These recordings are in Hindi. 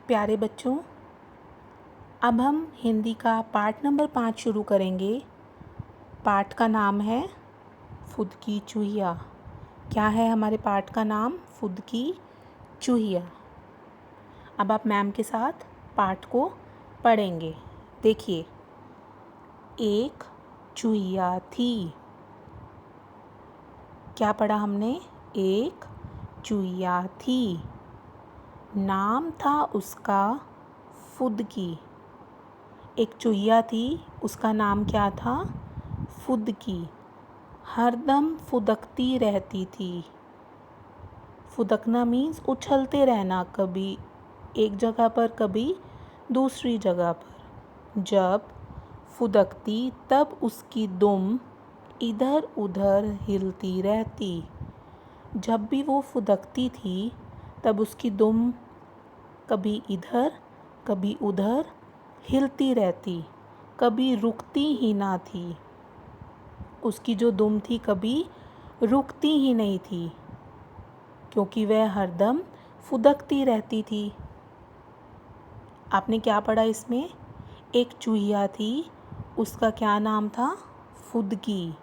प्यारे बच्चों, अब हम हिंदी का पाठ नंबर 5 शुरू करेंगे। पाठ का नाम है फुदकी चूहिया। क्या है हमारे पाठ का नाम? फुदकी चूहिया। अब आप मैम के साथ पाठ को पढ़ेंगे। देखिए, एक चूहिया थी। क्या पढ़ा हमने? एक चूहिया थी, नाम था उसका फुदकी। एक चूहिया थी, उसका नाम क्या था? फुदकी। हरदम फुदकती रहती थी। फुदकना मीन्स उछलते रहना, कभी एक जगह पर कभी दूसरी जगह पर। जब फुदकती तब उसकी दुम इधर उधर हिलती रहती। जब भी वो फुदकती थी तब उसकी दुम कभी इधर कभी उधर हिलती रहती, कभी रुकती ही ना थी। उसकी जो दुम थी कभी रुकती ही नहीं थी, क्योंकि वह हरदम फुदकती रहती थी। आपने क्या पढ़ा इसमें? एक चूहिया थी, उसका क्या नाम था? फुदकी।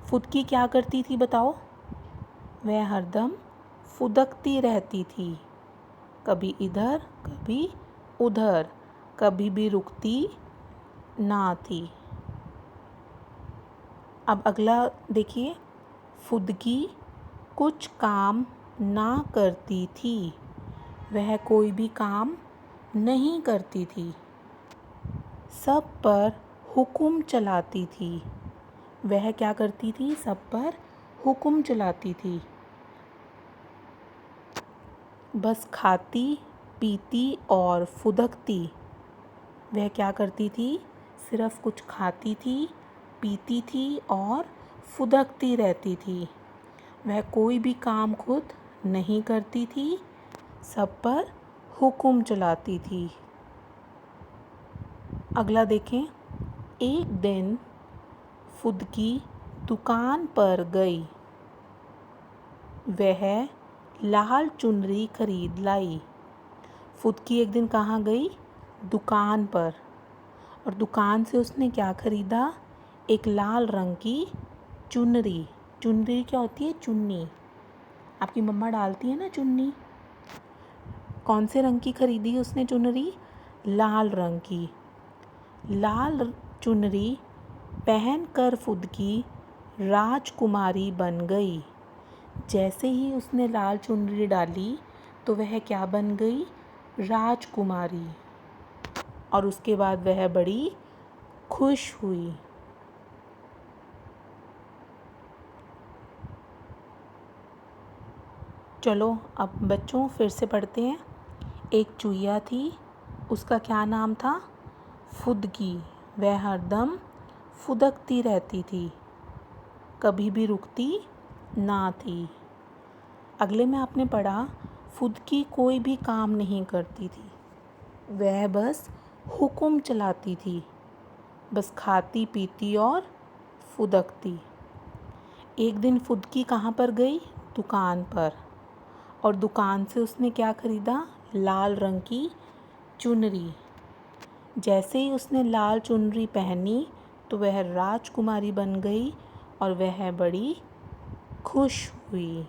फुदकी क्या करती थी बताओ? वह हरदम फुदकती रहती थी, कभी इधर कभी उधर, कभी भी रुकती ना थी। अब अगला देखिए, फुदकी कुछ काम ना करती थी। वह कोई भी काम नहीं करती थी, सब पर हुक्म चलाती थी। वह क्या करती थी? सब पर हुक्म चलाती थी। बस खाती पीती और फुदकती। वह क्या करती थी? सिर्फ कुछ खाती थी, पीती थी और फुदकती रहती थी। वह कोई भी काम खुद नहीं करती थी, सब पर हुक्म चलाती थी। अगला देखें, एक दिन फुदकी दुकान पर गई। वह लाल चुनरी खरीद लाई। फुदकी एक दिन कहाँ गई? दुकान पर। और दुकान से उसने क्या खरीदा? एक लाल रंग की चुनरी। चुनरी क्या होती है? चुन्नी। आपकी मम्मा डालती है ना चुन्नी। कौन से रंग की खरीदी उसने चुनरी? लाल रंग की। लाल चुनरी पहनकर फुदकी राजकुमारी बन गई। जैसे ही उसने लाल चुनरी डाली तो वह क्या बन गई? राजकुमारी। और उसके बाद वह बड़ी खुश हुई। चलो अब बच्चों फिर से पढ़ते हैं। एक चूहिया थी, उसका क्या नाम था? फुदकी। वह हरदम फुदकती रहती थी, कभी भी रुकती ना थी। अगले में आपने पढ़ा, फुदकी कोई भी काम नहीं करती थी, वह बस हुक्म चलाती थी। बस खाती पीती और फुदकती। एक दिन फुदकी कहाँ पर गई? दुकान पर। और दुकान से उसने क्या खरीदा? लाल रंग की चुनरी। जैसे ही उसने लाल चुनरी पहनी तो वह राजकुमारी बन गई और वह बड़ी खुश हुई।